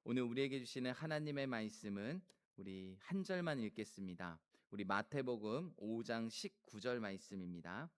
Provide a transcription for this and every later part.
오늘 우리에게 주시는 하나님의 말씀은 우리 한 절만 읽겠습니다. 우리 마태복음 5장 19절 말씀입니다.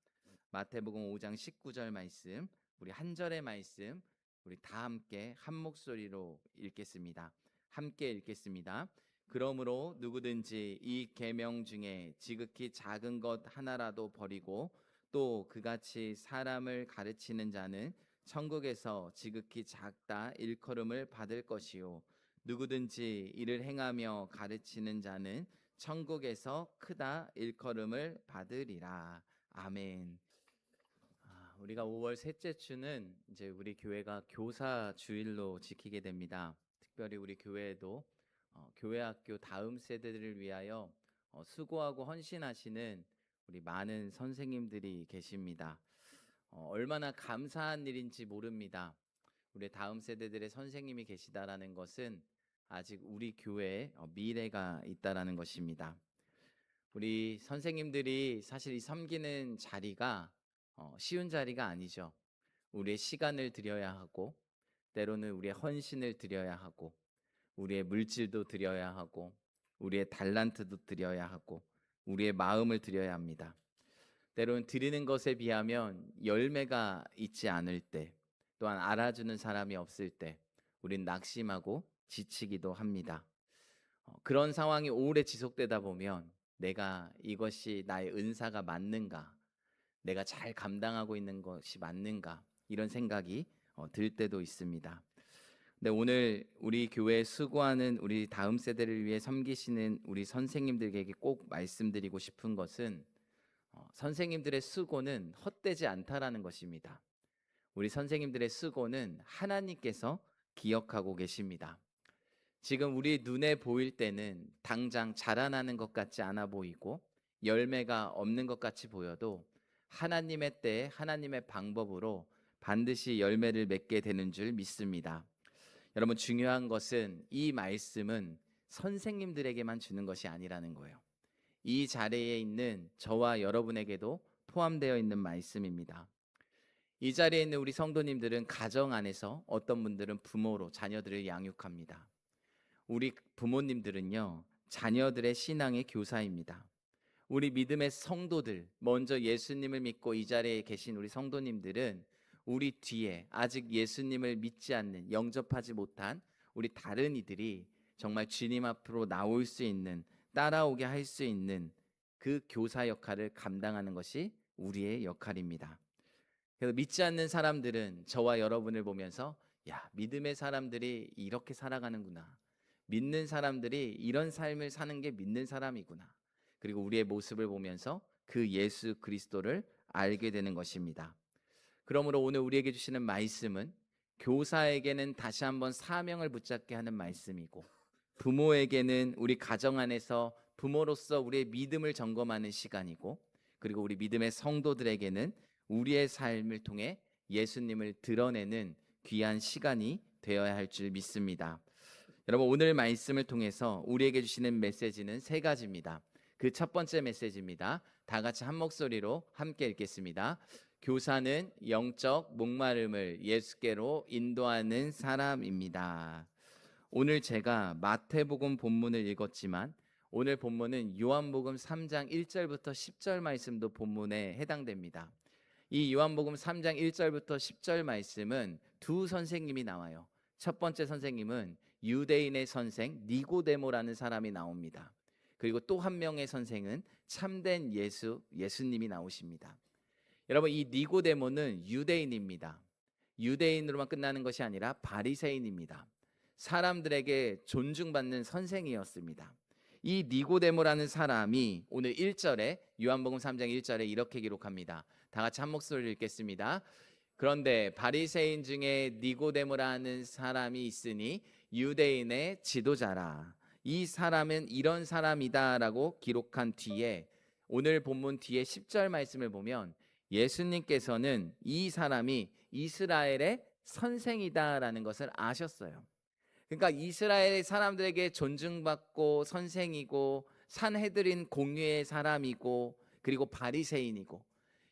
마태복음 5장 19절 말씀, 우리 한 절의 말씀, 우리 다 함께 한 목소리로 읽겠습니다. 함께 읽겠습니다. 그러므로 누구든지 이 계명 중에 지극히 작은 것 하나라도 버리고 또 그같이 사람을 가르치는 자는 천국에서 지극히 작다 일컬음을 받을 것이요 누구든지 이를 행하며 가르치는 자는 천국에서 크다 일컬음을 받으리라. 아멘. 우리가 5월 셋째 주는 이제 우리 교회가 교사 주일로 지키게 됩니다. 특별히 우리 교회에도 교회 학교 다음 세대들을 위하여 수고하고 헌신하시는 우리 많은 선생님들이 계십니다. 얼마나 감사한 일인지 모릅니다. 우리 다음 세대들의 선생님이 계시다라는 것은 아직 우리 교회에 미래가 있다라는 것입니다. 우리 선생님들이 사실 이 섬기는 자리가 쉬운 자리가 아니죠. 우리의 시간을 드려야 하고, 때로는 우리의 헌신을 드려야 하고, 우리의 물질도 드려야 하고, 우리의 달란트도 드려야 하고, 우리의 마음을 드려야 합니다. 때로는 드리는 것에 비하면 열매가 있지 않을 때, 또한 알아주는 사람이 없을 때 우린 낙심하고 지치기도 합니다. 그런 상황이 오래 지속되다 보면 내가 이것이 나의 은사가 맞는가, 내가 잘 감당하고 있는 것이 맞는가, 이런 생각이 들 때도 있습니다. 근데 오늘 우리 교회에 수고하는 우리 다음 세대를 위해 섬기시는 우리 선생님들에게 꼭 말씀드리고 싶은 것은 선생님들의 수고는 헛되지 않다라는 것입니다. 우리 선생님들의 수고는 하나님께서 기억하고 계십니다. 지금 우리 눈에 보일 때는 당장 자라나는 것 같지 않아 보이고 열매가 없는 것 같이 보여도 하나님의 때에 하나님의 방법으로 반드시 열매를 맺게 되는 줄 믿습니다. 여러분, 중요한 것은 이 말씀은 선생님들에게만 주는 것이 아니라는 거예요. 이 자리에 있는 저와 여러분에게도 포함되어 있는 말씀입니다. 이 자리에 있는 우리 성도님들은 가정 안에서 어떤 분들은 부모로 자녀들을 양육합니다. 우리 부모님들은요, 자녀들의 신앙의 교사입니다. 우리 믿음의 성도들, 먼저 예수님을 믿고 이 자리에 계신 우리 성도님들은 우리 뒤에 아직 예수님을 믿지 않는, 영접하지 못한 우리 다른 이들이 정말 주님 앞으로 나올 수 있는, 따라오게 할 수 있는 그 교사 역할을 감당하는 것이 우리의 역할입니다. 그래서 믿지 않는 사람들은 저와 여러분을 보면서 야, 믿음의 사람들이 이렇게 살아가는구나. 믿는 사람들이 이런 삶을 사는 게 믿는 사람이구나. 그리고 우리의 모습을 보면서 그 예수 그리스도를 알게 되는 것입니다. 그러므로 오늘 우리에게 주시는 말씀은 교사에게는 다시 한번 사명을 붙잡게 하는 말씀이고, 부모에게는 우리 가정 안에서 부모로서 우리의 믿음을 점검하는 시간이고, 그리고 우리 믿음의 성도들에게는 우리의 삶을 통해 예수님을 드러내는 귀한 시간이 되어야 할 줄 믿습니다. 여러분, 오늘 말씀을 통해서 우리에게 주시는 메시지는 세 가지입니다. 그 첫 번째 메시지입니다. 다 같이 한 목소리로 함께 읽겠습니다. 교사는 영적 목마름을 예수께로 인도하는 사람입니다. 오늘 제가 마태복음 본문을 읽었지만 오늘 본문은 요한복음 3장 1절부터 10절 말씀도 본문에 해당됩니다. 이 요한복음 3장 1절부터 10절 말씀은 두 선생님이 나와요. 첫 번째 선생님은 유대인의 선생 니고데모라는 사람이 나옵니다. 그리고 또 한 명의 선생은 참된 예수님이 나오십니다. 여러분, 이 니고데모는 유대인입니다. 유대인으로만 끝나는 것이 아니라 바리새인입니다. 사람들에게 존중받는 선생이었습니다. 이 니고데모라는 사람이 오늘 1절에 요한복음 3장 1절에 이렇게 기록합니다. 다 같이 한 목소리를 읽겠습니다. 그런데 바리새인 중에 니고데모라는 사람이 있으니 유대인의 지도자라. 이 사람은 이런 사람이다라고 기록한 뒤에 오늘 본문 뒤에 10절 말씀을 보면 예수님께서는 이 사람이 이스라엘의 선생이다라는 것을 아셨어요. 그러니까 이스라엘 사람들에게 존중받고 선생이고 산헤드린 공유의 사람이고 그리고 바리새인이고,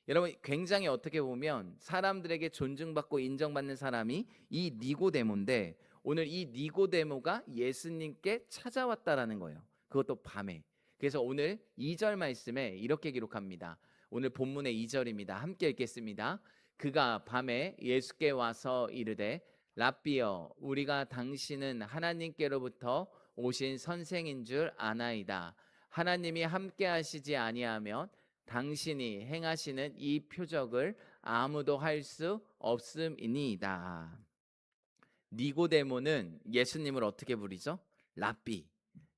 여러분 굉장히 어떻게 보면 사람들에게 존중받고 인정받는 사람이 이 니고데모인데, 오늘 이 니고데모가 예수님께 찾아왔다라는 거예요. 그것도 밤에. 그래서 오늘 2절 말씀에 이렇게 기록합니다. 오늘 본문의 2절입니다. 함께 읽겠습니다. 그가 밤에 예수께 와서 이르되 랍비여 우리가 당신은 하나님께로부터 오신 선생인 줄 아나이다. 하나님이 함께 하시지 아니하면 당신이 행하시는 이 표적을 아무도 할 수 없음이니이다. 니고데모는 예수님을 어떻게 부르죠? 랍비.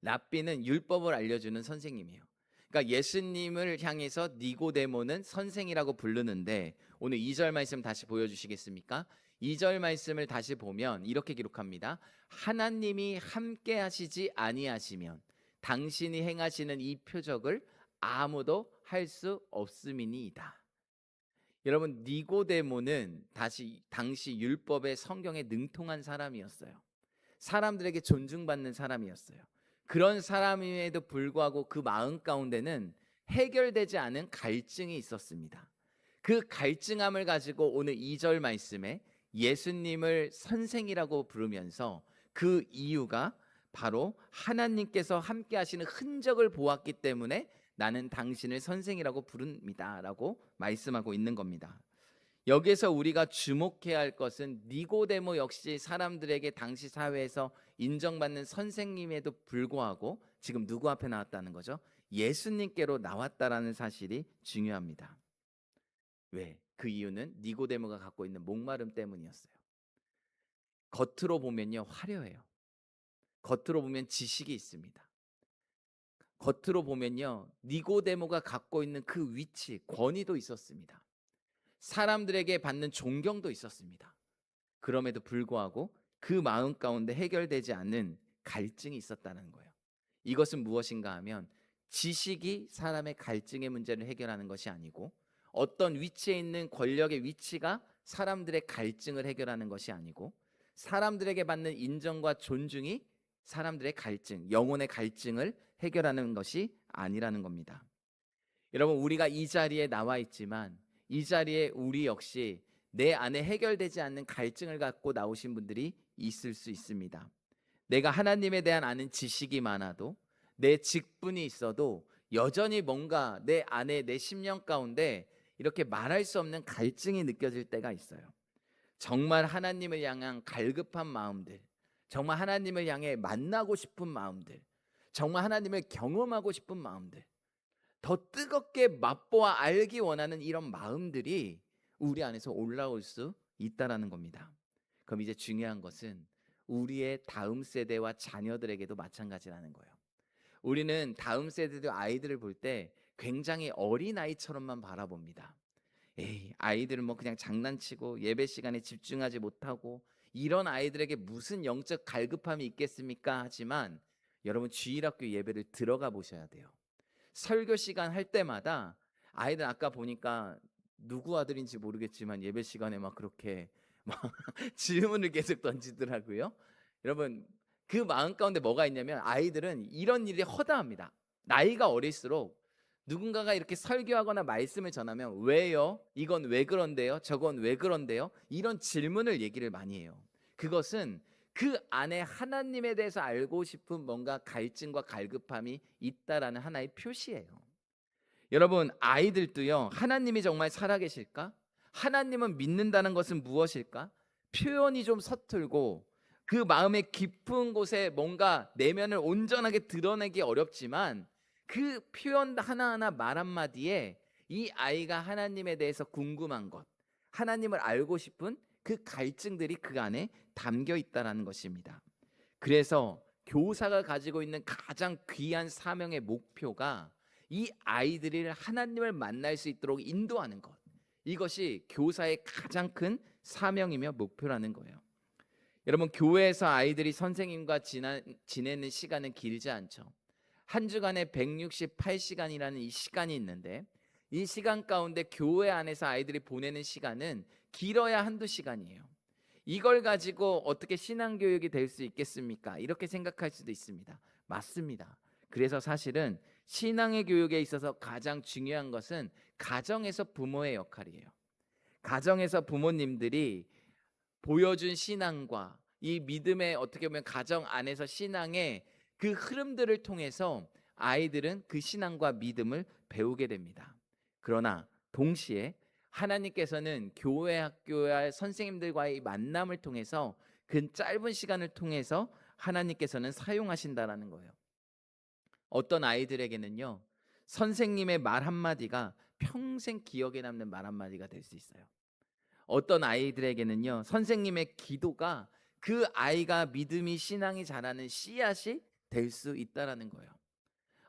랍비는 율법을 알려주는 선생님이에요. 그러니까 예수님을 향해서 니고데모는 선생이라고 부르는데 오늘 2절 말씀 다시 보여주시겠습니까? 2절 말씀을 다시 보면 이렇게 기록합니다. 하나님이 함께 하시지 아니하시면 당신이 행하시는 이 표적을 아무도 할 수 없음이니이다. 여러분 니고데모는 당시 율법의 성경에 능통한 사람이었어요. 사람들에게 존중받는 사람이었어요. 그런 사람임에도 불구하고 그 마음 가운데는 해결되지 않은 갈증이 있었습니다. 그 갈증함을 가지고 오늘 2절 말씀에 예수님을 선생이라고 부르면서 그 이유가 바로 하나님께서 함께 하시는 흔적을 보았기 때문에 나는 당신을 선생이라고 부릅니다 라고 말씀하고 있는 겁니다. 여기에서 우리가 주목해야 할 것은 니고데모 역시 사람들에게 당시 사회에서 인정받는 선생님에도 불구하고 지금 누구 앞에 나왔다는 거죠? 예수님께로 나왔다라는 사실이 중요합니다. 왜? 그 이유는 니고데모가 갖고 있는 목마름 때문이었어요. 겉으로 보면요 화려해요. 겉으로 보면 지식이 있습니다. 겉으로 보면요 니고데모가 갖고 있는 그 위치, 권위도 있었습니다. 사람들에게 받는 존경도 있었습니다. 그럼에도 불구하고 그 마음 가운데 해결되지 않는 갈증이 있었다는 거예요. 이것은 무엇인가 하면 지식이 사람의 갈증의 문제를 해결하는 것이 아니고 어떤 위치에 있는 권력의 위치가 사람들의 갈증을 해결하는 것이 아니고 사람들에게 받는 인정과 존중이 사람들의 갈증, 영혼의 갈증을 해결하는 것이 아니라는 겁니다. 여러분 우리가 이 자리에 나와 있지만 이 자리에 우리 역시 내 안에 해결되지 않는 갈증을 갖고 나오신 분들이 있을 수 있습니다. 내가 하나님에 대한 아는 지식이 많아도 내 직분이 있어도 여전히 뭔가 내 안에 내 심령 가운데 이렇게 말할 수 없는 갈증이 느껴질 때가 있어요. 정말 하나님을 향한 갈급한 마음들, 정말 하나님을 향해 만나고 싶은 마음들, 정말 하나님을 경험하고 싶은 마음들, 더 뜨겁게 맛보아 알기 원하는 이런 마음들이 우리 안에서 올라올 수 있다라는 겁니다. 그럼 이제 중요한 것은 우리의 다음 세대와 자녀들에게도 마찬가지라는 거예요. 우리는 다음 세대들 아이들을 볼 때 굉장히 어린 아이처럼만 바라봅니다. 에이, 아이들은 뭐 그냥 장난치고 예배 시간에 집중하지 못하고 이런 아이들에게 무슨 영적 갈급함이 있겠습니까? 하지만 여러분 주일학교 예배를 들어가 보셔야 돼요. 설교 시간 할 때마다 아이들 아까 보니까 누구 아들인지 모르겠지만 예배 시간에 막 그렇게 막 질문을 계속 던지더라고요. 여러분 그 마음 가운데 뭐가 있냐면 아이들은 이런 일이 허다합니다. 나이가 어릴수록 누군가가 이렇게 설교하거나 말씀을 전하면 왜요? 이건 왜 그런데요? 저건 왜 그런데요? 이런 질문을 얘기를 많이 해요. 그것은 그 안에 하나님에 대해서 알고 싶은 뭔가 갈증과 갈급함이 있다라는 하나의 표시예요. 여러분 아이들도요 하나님이 정말 살아계실까? 하나님은 믿는다는 것은 무엇일까? 표현이 좀 서툴고 그 마음의 깊은 곳에 뭔가 내면을 온전하게 드러내기 어렵지만 그 표현 하나하나 말 한마디에 이 아이가 하나님에 대해서 궁금한 것, 하나님을 알고 싶은 그 갈증들이 그 안에 담겨 있다는 것입니다. 그래서 교사가 가지고 있는 가장 귀한 사명의 목표가 이 아이들이 하나님을 만날 수 있도록 인도하는 것, 이것이 교사의 가장 큰 사명이며 목표라는 거예요. 여러분 교회에서 아이들이 선생님과 지내는 시간은 길지 않죠. 한 주간에 168시간이라는 이 시간이 있는데 이 시간 가운데 교회 안에서 아이들이 보내는 시간은 길어야 한두 시간이에요. 이걸 가지고 어떻게 신앙교육이 될 수 있겠습니까? 이렇게 생각할 수도 있습니다. 맞습니다. 그래서 사실은 신앙의 교육에 있어서 가장 중요한 것은 가정에서 부모의 역할이에요. 가정에서 부모님들이 보여준 신앙과 이 믿음의 어떻게 보면 가정 안에서 신앙의 그 흐름들을 통해서 아이들은 그 신앙과 믿음을 배우게 됩니다. 그러나 동시에 하나님께서는 교회 학교와 선생님들과의 만남을 통해서 그 짧은 시간을 통해서 하나님께서는 사용하신다라는 거예요. 어떤 아이들에게는요, 선생님의 말 한마디가 평생 기억에 남는 말 한마디가 될 수 있어요. 어떤 아이들에게는요, 선생님의 기도가 그 아이가 믿음이 신앙이 자라는 씨앗이 될 수 있다라는 거예요.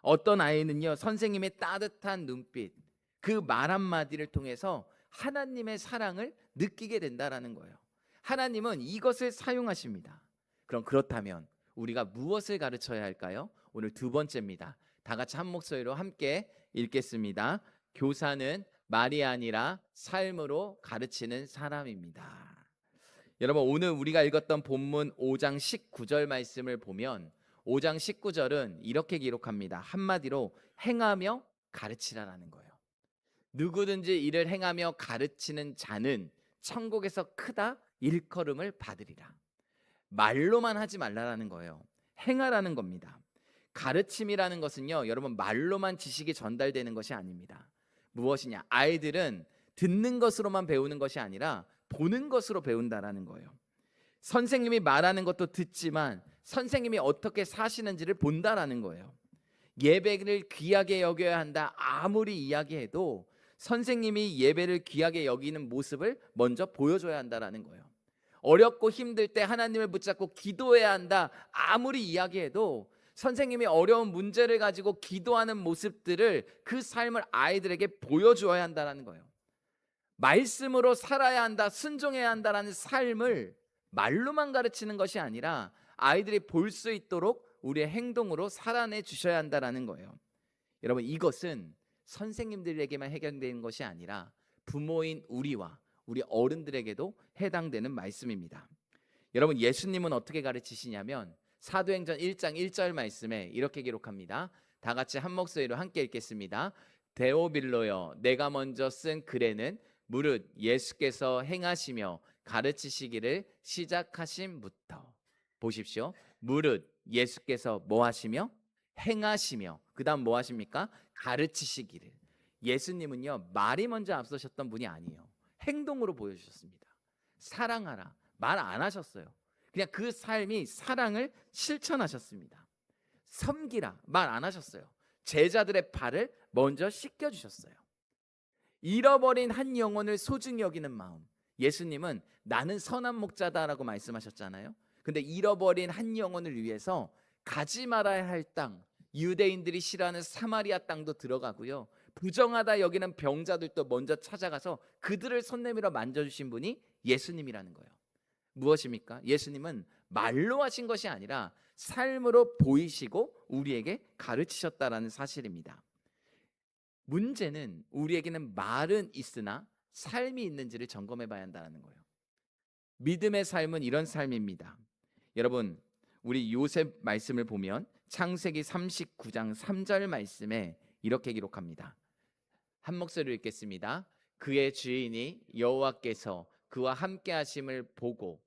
어떤 아이는요, 선생님의 따뜻한 눈빛, 그 말 한마디를 통해서 하나님의 사랑을 느끼게 된다라는 거예요. 하나님은 이것을 사용하십니다. 그럼 그렇다면 우리가 무엇을 가르쳐야 할까요? 오늘 두 번째입니다. 다 같이 한 목소리로 함께 읽겠습니다. 교사는 말이 아니라 삶으로 가르치는 사람입니다. 여러분, 오늘 우리가 읽었던 본문 5장 19절 말씀을 보면 5장 19절은 이렇게 기록합니다. 한마디로 행하며 가르치라라는 거예요. 누구든지 이를 행하며 가르치는 자는 천국에서 크다 일컬음을 받으리라. 말로만 하지 말라라는 거예요. 행하라는 겁니다. 가르침이라는 것은요, 여러분, 말로만 지식이 전달되는 것이 아닙니다. 무엇이냐? 아이들은 듣는 것으로만 배우는 것이 아니라 보는 것으로 배운다라는 거예요. 선생님이 말하는 것도 듣지만 선생님이 어떻게 사시는지를 본다라는 거예요. 예배를 귀하게 여겨야 한다 아무리 이야기해도 선생님이 예배를 귀하게 여기는 모습을 먼저 보여줘야 한다라는 거예요. 어렵고 힘들 때 하나님을 붙잡고 기도해야 한다 아무리 이야기해도 선생님이 어려운 문제를 가지고 기도하는 모습들을 그 삶을 아이들에게 보여주어야 한다는 거예요. 말씀으로 살아야 한다, 순종해야 한다라는 삶을 말로만 가르치는 것이 아니라 아이들이 볼 수 있도록 우리의 행동으로 살아내 주셔야 한다라는 거예요. 여러분, 이것은 선생님들에게만 해당되는 것이 아니라 부모인 우리와 우리 어른들에게도 해당되는 말씀입니다. 여러분, 예수님은 어떻게 가르치시냐면 사도행전 1장 1절 말씀에 이렇게 기록합니다. 다 같이 한 목소리로 함께 읽겠습니다. 데오빌로여, 내가 먼저 쓴 글에는 무릇 예수께서 행하시며 가르치시기를 시작하심부터. 보십시오. 무릇 예수께서 뭐 하시며 행하시며 그 다음 뭐 하십니까? 가르치시기를. 예수님은요, 말이 먼저 앞서셨던 분이 아니에요. 행동으로 보여주셨습니다. 사랑하라 말 안 하셨어요. 그냥 그 삶이 사랑을 실천하셨습니다. 섬기라 말 안 하셨어요. 제자들의 발을 먼저 씻겨주셨어요. 잃어버린 한 영혼을 소중히 여기는 마음. 예수님은 나는 선한 목자다라고 말씀하셨잖아요. 근데 잃어버린 한 영혼을 위해서 가지 말아야 할 땅, 유대인들이 싫어하는 사마리아 땅도 들어가고요, 부정하다 여기는 병자들도 먼저 찾아가서 그들을 손 내밀어 만져주신 분이 예수님이라는 거예요. 무엇입니까? 예수님은 말로 하신 것이 아니라 삶으로 보이시고 우리에게 가르치셨다라는 사실입니다. 문제는 우리에게는 말은 있으나 삶이 있는지를 점검해 봐야 한다는 거예요. 믿음의 삶은 이런 삶입니다. 여러분, 우리 요셉 말씀을 보면 창세기 39장 3절 말씀에 이렇게 기록합니다. 한 목소리로 읽겠습니다. 그의 주인이 여호와께서 그와 함께 하심을 보고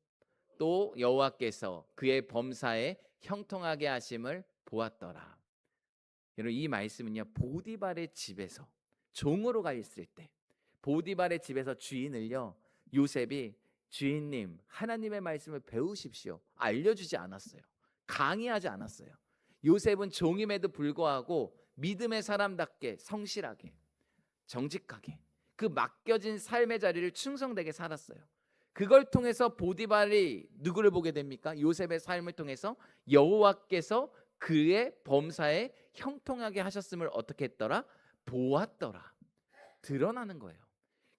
또 여호와께서 그의 범사에 형통하게 하심을 보았더라. 여러분, 이 말씀은요, 보디발의 집에서 종으로 가 있을 때 보디발의 집에서 주인을요, 요셉이 주인님 하나님의 말씀을 배우십시오 알려주지 않았어요. 강의하지 않았어요. 요셉은 종임에도 불구하고 믿음의 사람답게 성실하게 정직하게 그 맡겨진 삶의 자리를 충성되게 살았어요. 그걸 통해서 보디발이 누구를 보게 됩니까? 요셉의 삶을 통해서 여호와께서 그의 범사에 형통하게 하셨음을 어떻게 했더라? 보았더라. 드러나는 거예요.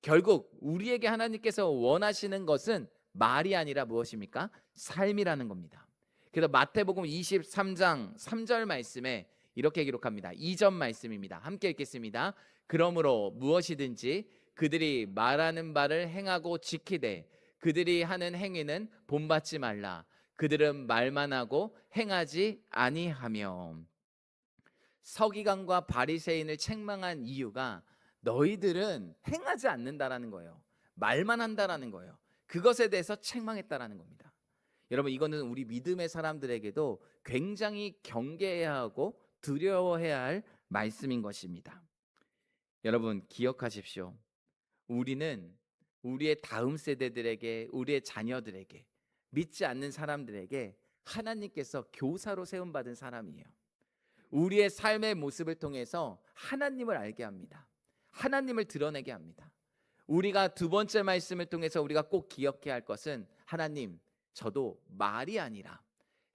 결국 우리에게 하나님께서 원하시는 것은 말이 아니라 무엇입니까? 삶이라는 겁니다. 그래서 마태복음 23장 3절 말씀에 이렇게 기록합니다. 2절 말씀입니다. 함께 읽겠습니다. 그러므로 무엇이든지 그들이 말하는 바를 행하고 지키되 그들이 하는 행위는 본받지 말라. 그들은 말만 하고 행하지 아니하며. 서기관과 바리새인을 책망한 이유가 너희들은 행하지 않는다라는 거예요. 말만 한다라는 거예요. 그것에 대해서 책망했다라는 겁니다. 여러분, 이거는 우리 믿음의 사람들에게도 굉장히 경계해야 하고 두려워해야 할 말씀인 것입니다. 여러분, 기억하십시오. 우리는 우리의 다음 세대들에게, 우리의 자녀들에게, 믿지 않는 사람들에게 하나님께서 교사로 세움받은 사람이에요. 우리의 삶의 모습을 통해서 하나님을 알게 합니다. 하나님을 드러내게 합니다. 우리가 두 번째 말씀을 통해서 우리가 꼭 기억해야 할 것은, 하나님, 저도 말이 아니라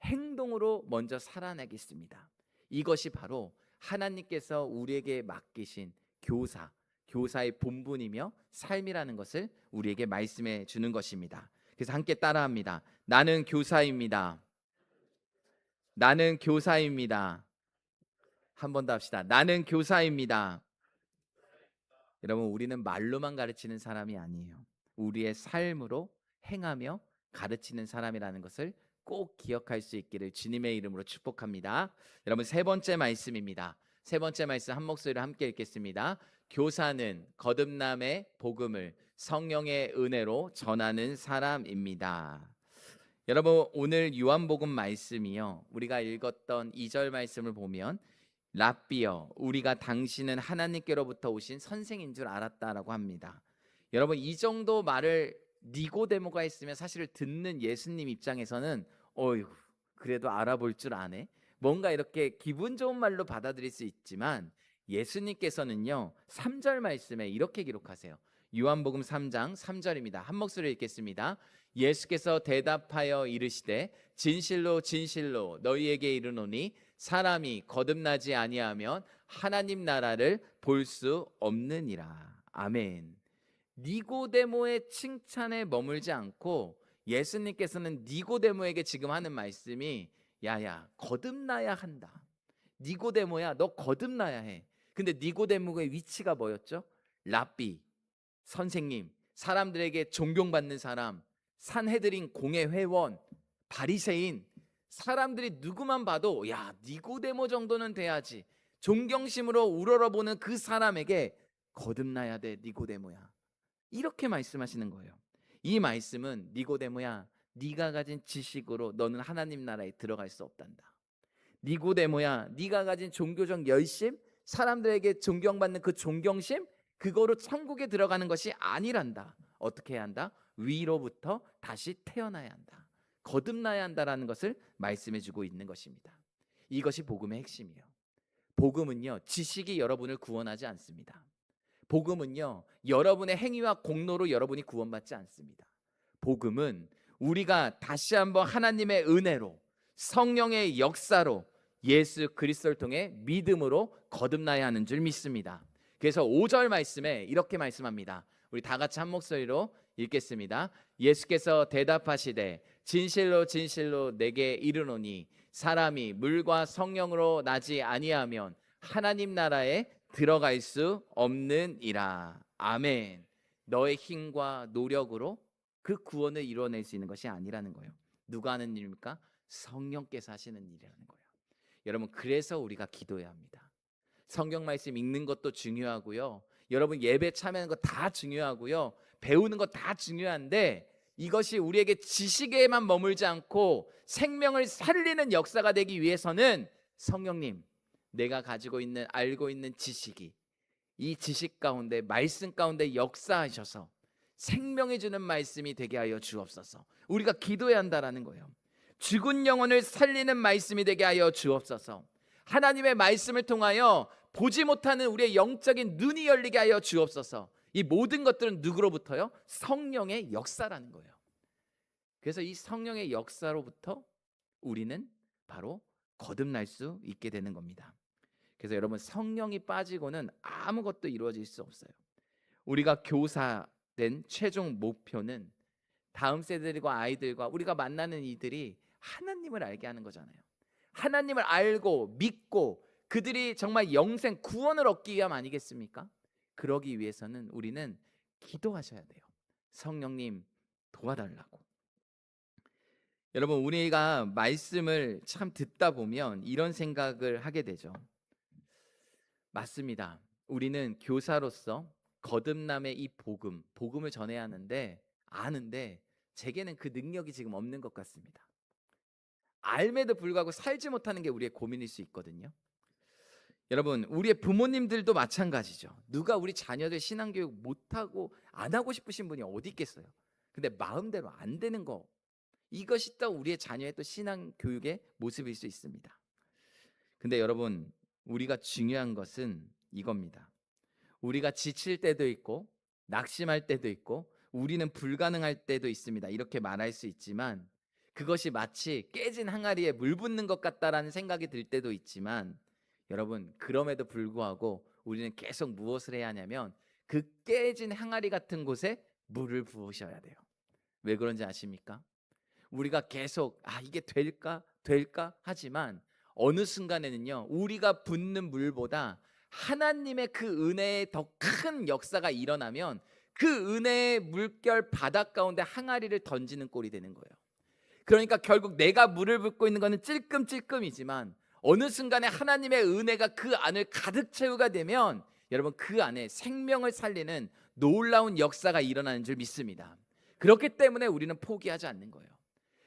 행동으로 먼저 살아내겠습니다. 이것이 바로 하나님께서 우리에게 맡기신 교사의 본분이며 삶이라는 것을 우리에게 말씀해 주는 것입니다. 그래서 함께 따라합니다. 나는 교사입니다. 나는 교사입니다. 한 번 더 합시다. 나는 교사입니다. 여러분, 우리는 말로만 가르치는 사람이 아니에요. 우리의 삶으로 행하며 가르치는 사람이라는 것을 꼭 기억할 수 있기를 주님의 이름으로 축복합니다. 여러분, 세 번째 말씀입니다. 세 번째 말씀 한 목소리로 함께 읽겠습니다. 교사는 거듭남의 복음을 성령의 은혜로 전하는 사람입니다. 여러분, 오늘 요한복음 말씀이요, 우리가 읽었던 2절 말씀을 보면 랍비여, 우리가 당신은 하나님께로부터 오신 선생인 줄 알았다라고 합니다. 여러분, 이 정도 말을 니고데모가 했으면 사실 듣는 예수님 입장에서는 어휴, 그래도 알아볼 줄 아네, 뭔가 이렇게 기분 좋은 말로 받아들일 수 있지만, 예수님께서는요 3절 말씀에 이렇게 기록하세요. 요한복음 3장 3절입니다. 한 목소리로 읽겠습니다. 예수께서 대답하여 이르시되 진실로 진실로 너희에게 이르노니 사람이 거듭나지 아니하면 하나님 나라를 볼 수 없느니라. 아멘. 니고데모의 칭찬에 머물지 않고 예수님께서는 니고데모에게 지금 하는 말씀이, 야야, 거듭나야 한다. 니고데모야, 너 거듭나야 해. 근데 니고데모의 위치가 뭐였죠? 랍비, 선생님, 사람들에게 존경받는 사람, 산헤드린 공회 회원, 바리새인, 사람들이 누구만 봐도 야, 니고데모 정도는 돼야지, 존경심으로 우러러보는 그 사람에게 거듭나야 돼, 니고데모야. 이렇게 말씀하시는 거예요. 이 말씀은, 니고데모야, 네가 가진 지식으로 너는 하나님 나라에 들어갈 수 없단다. 니고데모야, 네가 가진 종교적 열심, 사람들에게 존경받는 그 존경심, 그거로 천국에 들어가는 것이 아니란다. 어떻게 해야 한다? 위로부터 다시 태어나야 한다. 거듭나야 한다라는 것을 말씀해 주고 있는 것입니다. 이것이 복음의 핵심이에요. 복음은요, 지식이 여러분을 구원하지 않습니다. 복음은요, 여러분의 행위와 공로로 여러분이 구원받지 않습니다. 복음은 우리가 다시 한번 하나님의 은혜로, 성령의 역사로, 예수 그리스도를 통해 믿음으로 거듭나야 하는 줄 믿습니다. 그래서 5절 말씀에 이렇게 말씀합니다. 우리 다 같이 한 목소리로 읽겠습니다. 예수께서 대답하시되 진실로 진실로 내게 이르노니 사람이 물과 성령으로 나지 아니하면 하나님 나라에 들어갈 수 없느니라. 아멘. 너의 힘과 노력으로 그 구원을 이루어낼 수 있는 것이 아니라는 거예요. 누가 하는 일입니까? 성령께서 하시는 일이라는 거예요. 여러분, 그래서 우리가 기도해야 합니다. 성경 말씀 읽는 것도 중요하고요, 여러분 예배 참여하는 거 다 중요하고요, 배우는 거 다 중요한데, 이것이 우리에게 지식에만 머물지 않고 생명을 살리는 역사가 되기 위해서는 성령님, 내가 가지고 있는, 알고 있는 지식이 이 지식 가운데, 말씀 가운데 역사하셔서 생명이 주는 말씀이 되게 하여 주옵소서. 우리가 기도해야 한다라는 거예요. 죽은 영혼을 살리는 말씀이 되게 하여 주옵소서. 하나님의 말씀을 통하여 보지 못하는 우리의 영적인 눈이 열리게 하여 주옵소서. 이 모든 것들은 누구로부터요? 성령의 역사라는 거예요. 그래서 이 성령의 역사로부터 우리는 바로 거듭날 수 있게 되는 겁니다. 그래서 여러분, 성령이 빠지고는 아무것도 이루어질 수 없어요. 우리가 교사된 최종 목표는 다음 세대들과 아이들과 우리가 만나는 이들이 하나님을 알게 하는 거잖아요. 하나님을 알고 믿고 그들이 정말 영생 구원을 얻기 위함 아니겠습니까? 그러기 위해서는 우리는 기도하셔야 돼요. 성령님 도와달라고. 여러분, 우리가 말씀을 참 듣다 보면 이런 생각을 하게 되죠. 맞습니다. 우리는 교사로서 거듭남의 이 복음을 전해야 하는데, 아는데 제게는 그 능력이 지금 없는 것 같습니다. 알매도 불구하고 살지 못하는 게 우리의 고민일 수 있거든요. 여러분, 우리의 부모님들도 마찬가지죠. 누가 우리 자녀들 신앙교육 못하고 안 하고 싶으신 분이 어디 있겠어요. 근데 마음대로 안 되는 거, 이것이 또 우리의 자녀의 또 신앙교육의 모습일 수 있습니다. 근데 여러분, 우리가 중요한 것은 이겁니다. 우리가 지칠 때도 있고 낙심할 때도 있고 우리는 불가능할 때도 있습니다. 이렇게 말할 수 있지만 그것이 마치 깨진 항아리에 물 붓는 것 같다라는 생각이 들 때도 있지만, 여러분, 그럼에도 불구하고 우리는 계속 무엇을 해야 하냐면 그 깨진 항아리 같은 곳에 물을 부으셔야 돼요. 왜 그런지 아십니까? 우리가 계속 이게 될까 하지만 어느 순간에는요, 우리가 붓는 물보다 하나님의 그 은혜의 더 큰 역사가 일어나면 그 은혜의 물결 바닥 가운데 항아리를 던지는 꼴이 되는 거예요. 그러니까 결국 내가 물을 붓고 있는 것은 찔끔찔끔이지만 어느 순간에 하나님의 은혜가 그 안을 가득 채우가 되면 여러분, 그 안에 생명을 살리는 놀라운 역사가 일어나는 줄 믿습니다. 그렇기 때문에 우리는 포기하지 않는 거예요.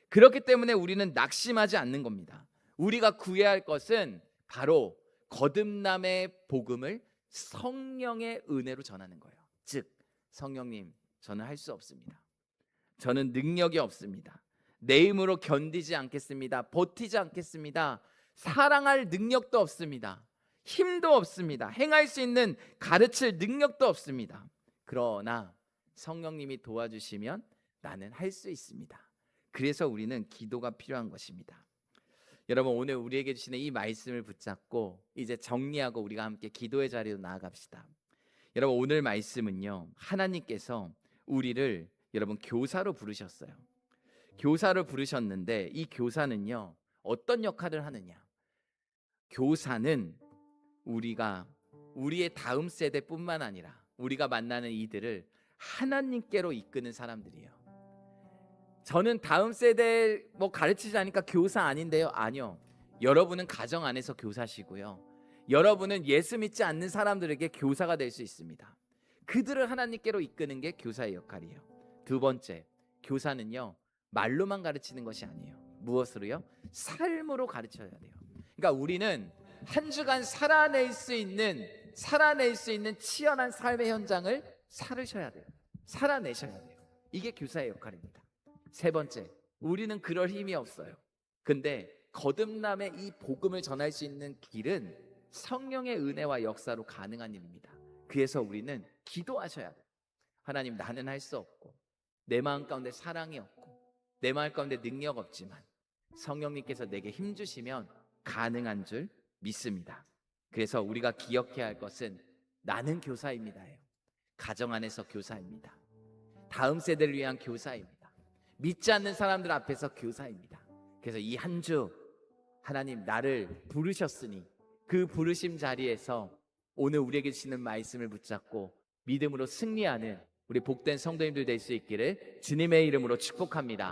그렇기 때문에 우리는 낙심하지 않는 겁니다. 우리가 구해야 할 것은 바로 거듭남의 복음을 성령의 은혜로 전하는 거예요. 즉, 성령님, 저는 할 수 없습니다. 저는 능력이 없습니다. 내 힘으로 견디지 않겠습니다. 버티지 않겠습니다. 사랑할 능력도 없습니다. 힘도 없습니다. 행할 수 있는 가르칠 능력도 없습니다. 그러나 성령님이 도와주시면 나는 할 수 있습니다. 그래서 우리는 기도가 필요한 것입니다. 여러분, 오늘 우리에게 주시는 이 말씀을 붙잡고 이제 정리하고 우리가 함께 기도의 자리로 나아갑시다. 여러분, 오늘 말씀은요, 하나님께서 우리를 여러분 교사로 부르셨어요. 교사로 부르셨는데 이 교사는요, 어떤 역할을 하느냐? 교사는 우리가 우리의 다음 세대뿐만 아니라 우리가 만나는 이들을 하나님께로 이끄는 사람들이에요. 저는 다음 세대 가르치지 않으니까 교사 아닌데요. 아니요. 여러분은 가정 안에서 교사시고요. 여러분은 예수 믿지 않는 사람들에게 교사가 될 수 있습니다. 그들을 하나님께로 이끄는 게 교사의 역할이에요. 두 번째, 교사는요, 말로만 가르치는 것이 아니에요. 무엇으로요? 삶으로 가르쳐야 돼요. 그러니까 우리는 한 주간 살아낼 수 있는 치열한 삶의 현장을 살으셔야 돼요. 살아내셔야 돼요. 이게 교사의 역할입니다. 세 번째, 우리는 그럴 힘이 없어요. 근데 거듭남의 이 복음을 전할 수 있는 길은 성령의 은혜와 역사로 가능한 일입니다. 그래서 우리는 기도하셔야 돼요. 하나님, 나는 할 수 없고 내 마음 가운데 사랑이 없고 내 마음 가운데 능력 없지만 성령님께서 내게 힘 주시면 가능한 줄 믿습니다. 그래서 우리가 기억해야 할 것은 나는 교사입니다예요. 가정 안에서 교사입니다. 다음 세대를 위한 교사입니다. 믿지 않는 사람들 앞에서 교사입니다. 그래서 이 한 주 하나님 나를 부르셨으니 그 부르심 자리에서 오늘 우리에게 주시는 말씀을 붙잡고 믿음으로 승리하는 우리 복된 성도님들 될 수 있기를 주님의 이름으로 축복합니다.